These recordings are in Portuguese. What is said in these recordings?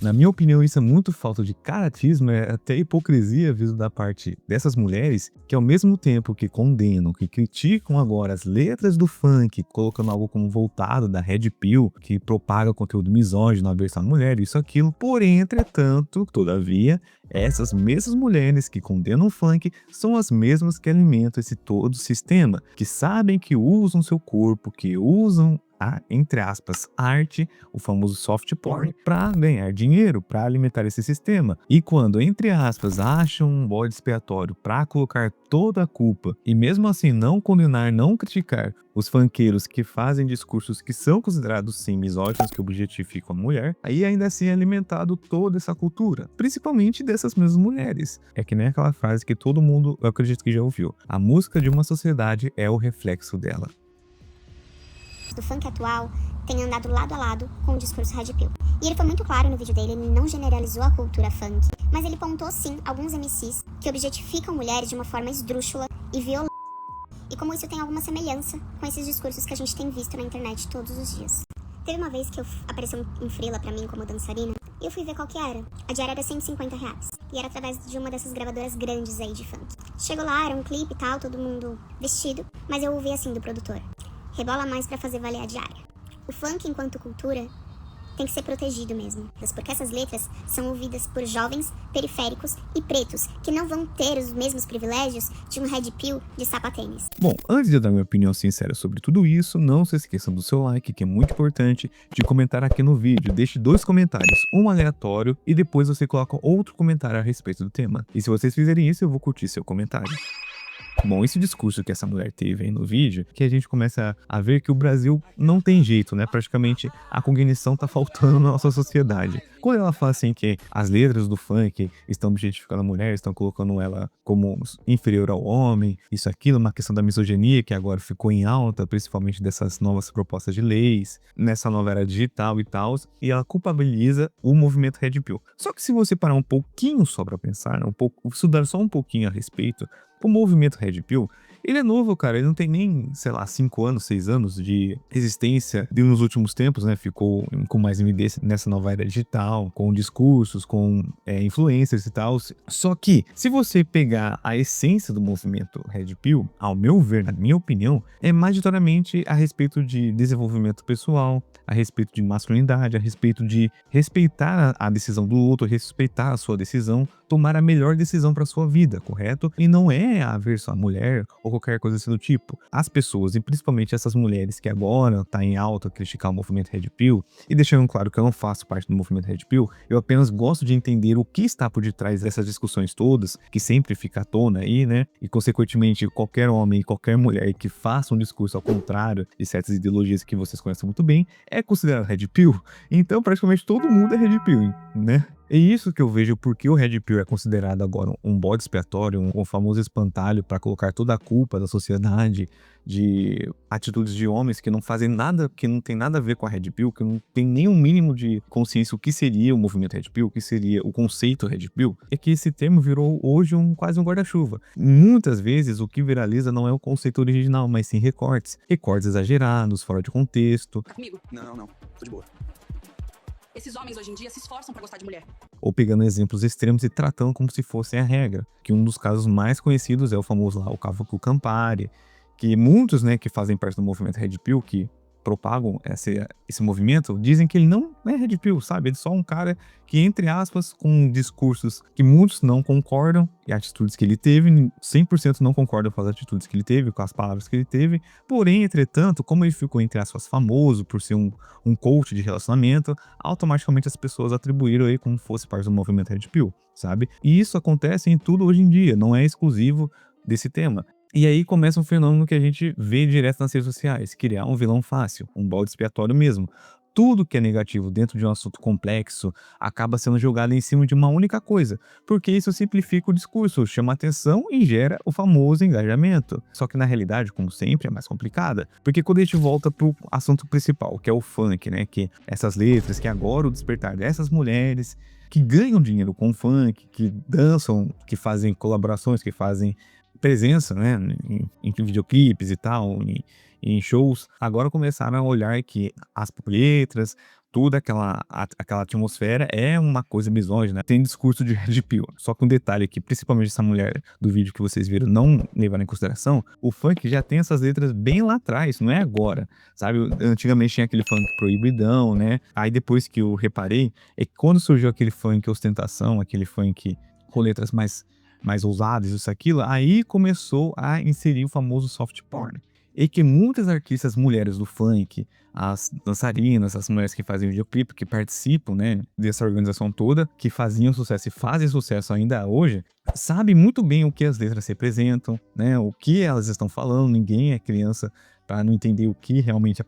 Na minha opinião, isso é muito falta de caratismo, é até hipocrisia vindo da parte dessas mulheres que, ao mesmo tempo que condenam, que criticam agora as letras do funk, colocando algo como voltado da Red Pill, que propaga conteúdo misógino, aversão à mulher, isso, aquilo. Porém, entretanto, todavia, essas mesmas mulheres que condenam o funk são as mesmas que alimentam esse todo sistema, que sabem que usam seu corpo, que usam a, entre aspas, arte, o famoso soft porn, para ganhar dinheiro, para alimentar esse sistema. E quando, entre aspas, acham um bode expiatório para colocar toda a culpa e mesmo assim não condenar, não criticar os funkeiros que fazem discursos que são considerados sim misóginos, que objetificam a mulher, aí ainda assim é alimentado toda essa cultura, principalmente dessas mesmas mulheres. É que nem aquela frase que todo mundo, eu acredito que já ouviu: a música de uma sociedade é o reflexo dela. Do funk atual tem andado lado a lado com o discurso Red Pill. E ele foi muito claro no vídeo dele, ele não generalizou a cultura funk, mas ele pontou sim alguns MCs que objetificam mulheres de uma forma esdrúxula e violenta, e como isso tem alguma semelhança com esses discursos que a gente tem visto na internet todos os dias. Teve uma vez que apareceu um freela pra mim como dançarina, e eu fui ver qual que era. A diária era R$150, e era através de uma dessas gravadoras grandes aí de funk. Chegou lá, era um clipe e tal, todo mundo vestido, mas eu ouvi assim do produtor: rebola mais pra fazer valer a diária. O funk, enquanto cultura, tem que ser protegido mesmo, porque essas letras são ouvidas por jovens, periféricos e pretos, que não vão ter os mesmos privilégios de um Red Pill de sapatênis. Bom, antes de eu dar minha opinião sincera sobre tudo isso, não se esqueçam do seu like, que é muito importante, de comentar aqui no vídeo. Deixe 2 comentários, um aleatório, e depois você coloca outro comentário a respeito do tema. E se vocês fizerem isso, eu vou curtir seu comentário. Bom, esse discurso que essa mulher teve aí no vídeo, que a gente começa a ver que o Brasil não tem jeito, né? Praticamente a cognição tá faltando na nossa sociedade. Quando ela fala assim que as letras do funk estão objetificando a mulher, estão colocando ela como inferior ao homem, isso, aquilo, uma questão da misoginia que agora ficou em alta, principalmente dessas novas propostas de leis, nessa nova era digital e tal, e ela culpabiliza o movimento Red Pill. Só que se você parar um pouquinho só pra pensar, estudar só um pouquinho a respeito, o movimento Red Pill, ele é novo, cara, ele não tem nem, sei lá, 5 anos, 6 anos de existência. E nos últimos tempos, né, ficou com mais evidência nessa nova era digital, com discursos, com influencers e tal. Só que, se você pegar a essência do movimento Red Pill, ao meu ver, na minha opinião, é majoritariamente a respeito de desenvolvimento pessoal, a respeito de masculinidade, a respeito de respeitar a decisão do outro, respeitar a sua decisão, tomar a melhor decisão para sua vida, correto? E não é a aversão à mulher ou qualquer coisa assim do tipo. As pessoas, e principalmente essas mulheres que agora tá em alta criticar o movimento Red Pill, e deixando claro que eu não faço parte do movimento Red Pill, eu apenas gosto de entender o que está por detrás dessas discussões todas, que sempre fica à tona aí, né? E consequentemente, qualquer homem e qualquer mulher que faça um discurso ao contrário de certas ideologias que vocês conhecem muito bem, é considerado Red Pill. Então, praticamente todo mundo é Red Pill, né? É isso que eu vejo porque o Red Pill é considerado agora um bode expiatório, um famoso espantalho para colocar toda a culpa da sociedade, de atitudes de homens que não fazem nada, que não tem nada a ver com a Red Pill, que não tem nenhum mínimo de consciência o que seria o movimento Red Pill, o que seria o conceito Red Pill, é que esse termo virou hoje quase um guarda-chuva. Muitas vezes o que viraliza não é o conceito original, mas sim recortes. Recortes exagerados, fora de contexto. Comigo? Não, tô de boa. Esses homens hoje em dia se esforçam pra gostar de mulher. Ou pegando exemplos extremos e tratando como se fossem a regra. Que um dos casos mais conhecidos é o famoso lá, o Cavaco Campari, que muitos, né, que fazem parte do movimento Red Pill, que propagam esse movimento, dizem que ele não é Red Pill, sabe? Ele é só um cara que, entre aspas, com discursos que muitos não concordam e atitudes que ele teve, 100% não concordam com as atitudes que ele teve, com as palavras que ele teve. Porém, entretanto, como ele ficou, entre aspas, famoso por ser um coach de relacionamento, automaticamente as pessoas atribuíram ele como fosse parte do movimento Red Pill, sabe? E isso acontece em tudo hoje em dia, não é exclusivo desse tema. E aí começa um fenômeno que a gente vê direto nas redes sociais: criar um vilão fácil, um bode expiatório mesmo. Tudo que é negativo dentro de um assunto complexo acaba sendo jogado em cima de uma única coisa, porque isso simplifica o discurso, chama atenção e gera o famoso engajamento. Só que na realidade, como sempre, é mais complicada, porque quando a gente volta pro assunto principal, que é o funk, né, que essas letras, que agora o despertar dessas mulheres que ganham dinheiro com funk, que dançam, que fazem colaborações, que fazem presença, né, em videoclipes e tal, em shows, agora começaram a olhar que as letras toda aquela atmosfera é uma coisa misógina, tem discurso de red pill. Só que um detalhe aqui, principalmente essa mulher do vídeo que vocês viram não levaram em consideração, o funk já tem essas letras bem lá atrás, não é agora, sabe? Antigamente tinha aquele funk proibidão, né? Aí depois que eu reparei, é que quando surgiu aquele funk ostentação, aquele funk com letras mais ousadas, isso, aquilo, aí começou a inserir o famoso soft porn. E que muitas artistas mulheres do funk, as dançarinas, as mulheres que fazem videoclipe, que participam, né, dessa organização toda, que faziam sucesso e fazem sucesso ainda hoje, sabem muito bem o que as letras representam, né, o que elas estão falando. Ninguém é criança para não entender o que realmente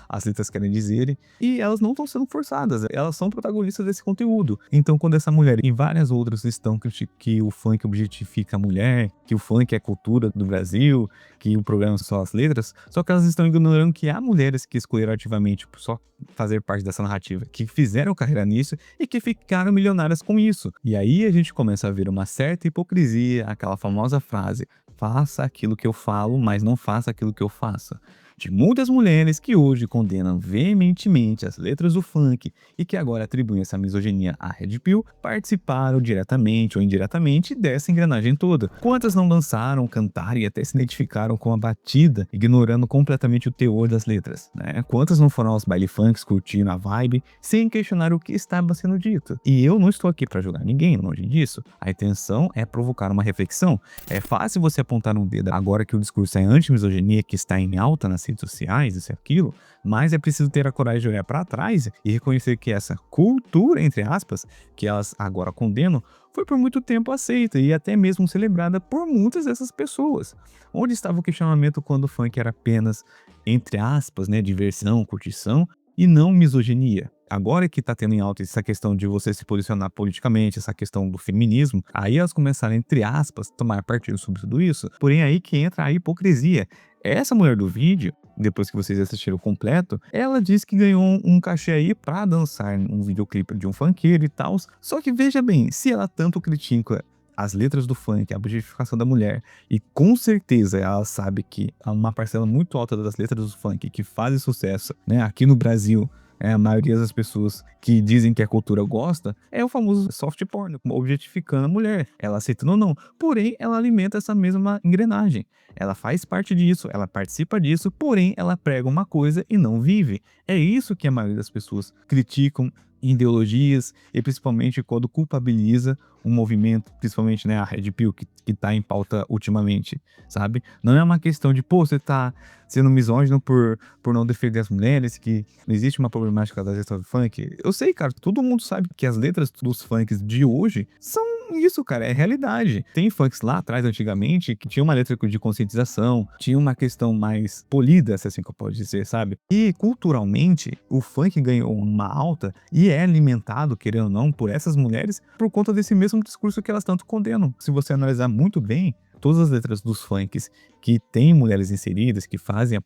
as letras querem dizer, e elas não estão sendo forçadas, elas são protagonistas desse conteúdo. Então, quando essa mulher e várias outras estão criticando que o funk objetifica a mulher, que o funk é cultura do Brasil, que o problema são só as letras, só que elas estão ignorando que há mulheres que escolheram ativamente só fazer parte dessa narrativa, que fizeram carreira nisso e que ficaram milionárias com isso. E aí a gente começa a ver uma certa hipocrisia, aquela famosa frase: faça aquilo que eu falo, mas não faça aquilo que eu faço. De muitas mulheres que hoje condenam veementemente as letras do funk e que agora atribuem essa misoginia à Red Pill, participaram diretamente ou indiretamente dessa engrenagem toda. Quantas não dançaram, cantaram e até se identificaram com a batida, ignorando completamente o teor das letras, né? Quantas não foram aos baile funks curtindo a vibe, sem questionar o que estava sendo dito? E eu não estou aqui para julgar ninguém, longe disso. A intenção é provocar uma reflexão. É fácil você apontar um dedo agora que o discurso é anti-misoginia, que está em alta nas redes sociais, isso e aquilo, mas é preciso ter a coragem de olhar para trás e reconhecer que essa cultura, entre aspas, que elas agora condenam, foi por muito tempo aceita e até mesmo celebrada por muitas dessas pessoas. Onde estava o questionamento quando o funk era apenas, entre aspas, né, diversão, curtição e não misoginia? Agora que tá tendo em alta essa questão de você se posicionar politicamente, essa questão do feminismo, aí elas começaram, entre aspas, tomar partido sobre tudo isso. Porém, aí que entra a hipocrisia. Essa mulher do vídeo, depois que vocês assistiram o completo, ela disse que ganhou um cachê aí pra dançar um videoclipe de um funkeiro e tal. Só que veja bem, se ela tanto critica as letras do funk, a objetificação da mulher, e com certeza ela sabe que há uma parcela muito alta das letras do funk que fazem sucesso, né, aqui no Brasil, a maioria das pessoas que dizem que a cultura gosta, é o famoso soft porn, objetificando a mulher, ela aceitando ou não. Porém, ela alimenta essa mesma engrenagem. Ela faz parte disso, ela participa disso, porém, ela prega uma coisa e não vive. É isso que a maioria das pessoas criticam ideologias, e principalmente quando culpabiliza um movimento, principalmente, né, a Red Pill, que tá em pauta ultimamente, sabe? Não é uma questão de, pô, você tá sendo misógino por não defender as mulheres, que não existe uma problemática das letras do funk. Eu sei, cara, todo mundo sabe que as letras dos funks de hoje são isso, cara, é realidade. Tem funks lá atrás, antigamente, que tinha uma letra de conscientização, tinha uma questão mais polida, se assim que eu posso dizer, sabe? E culturalmente, o funk ganhou uma alta e é alimentado, querendo ou não, por essas mulheres por conta desse mesmo discurso que elas tanto condenam. Se você analisar muito bem, todas as letras dos funks que tem mulheres inseridas, que fazem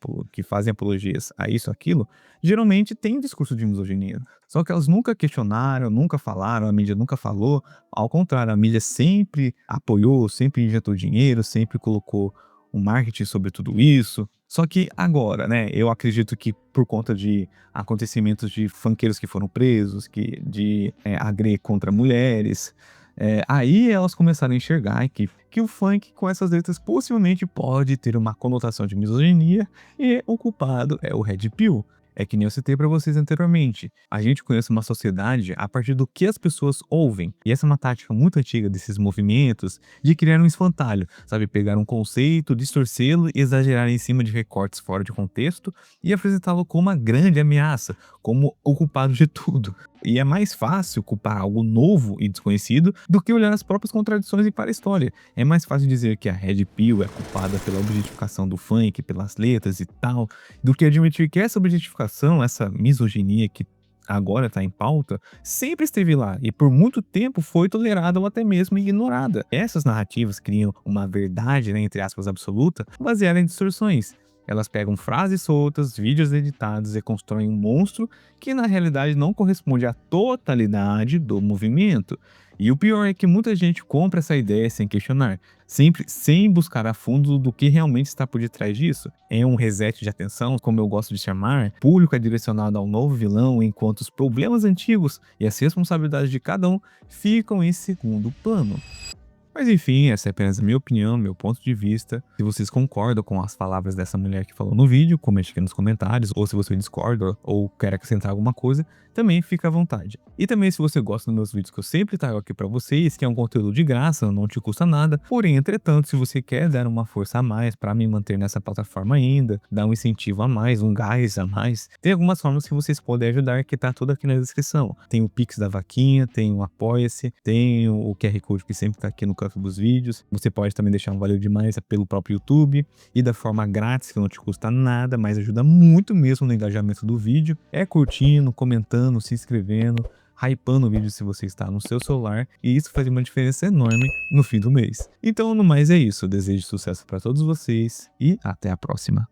apologias a isso, aquilo, geralmente tem discurso de misoginia. Só que elas nunca questionaram, nunca falaram, a mídia nunca falou. Ao contrário, a mídia sempre apoiou, sempre injetou dinheiro, sempre colocou um marketing sobre tudo isso. Só que agora, né, eu acredito que por conta de acontecimentos de funkeiros que foram presos, de agrê contra mulheres, aí elas começaram a enxergar que o funk com essas letras possivelmente pode ter uma conotação de misoginia e o culpado é o Red Pill. É que nem eu citei pra vocês anteriormente. A gente conhece uma sociedade a partir do que as pessoas ouvem. E essa é uma tática muito antiga desses movimentos de criar um espantalho, sabe? Pegar um conceito, distorcê-lo e exagerar em cima de recortes fora de contexto e apresentá-lo como uma grande ameaça, como o culpado de tudo. E é mais fácil culpar algo novo e desconhecido do que olhar as próprias contradições para a história. É mais fácil dizer que a Red Pill é culpada pela objetificação do funk, pelas letras e tal, do que admitir que essa objetificação, essa misoginia que agora está em pauta, sempre esteve lá e por muito tempo foi tolerada ou até mesmo ignorada. Essas narrativas criam uma verdade, né, entre aspas, absoluta, baseada em distorções. Elas pegam frases soltas, vídeos editados e constroem um monstro que na realidade não corresponde à totalidade do movimento. E o pior é que muita gente compra essa ideia sem questionar, sempre sem buscar a fundo do que realmente está por detrás disso. É um reset de atenção, como eu gosto de chamar, público é direcionado ao novo vilão, enquanto os problemas antigos e as responsabilidades de cada um ficam em segundo plano. Mas enfim, essa é apenas a minha opinião, meu ponto de vista. Se vocês concordam com as palavras dessa mulher que falou no vídeo, comente aqui nos comentários. Ou se você discorda ou quer acrescentar alguma coisa, também fica à vontade. E também se você gosta dos meus vídeos que eu sempre trago aqui pra vocês, que é um conteúdo de graça, não te custa nada. Porém, entretanto, se você quer dar uma força a mais pra me manter nessa plataforma ainda, dar um incentivo a mais, um gás a mais, tem algumas formas que vocês podem ajudar que tá tudo aqui na descrição. Tem o Pix da vaquinha, tem o Apoia-se, tem o QR Code que sempre tá aqui no canto dos vídeos. Você pode também deixar um valeu demais pelo próprio YouTube e da forma grátis, que não te custa nada, mas ajuda muito mesmo no engajamento do vídeo. É curtindo, comentando, se inscrevendo, hypando o vídeo se você está no seu celular, e isso faz uma diferença enorme no fim do mês. Então, no mais é isso. Eu desejo sucesso para todos vocês e até a próxima.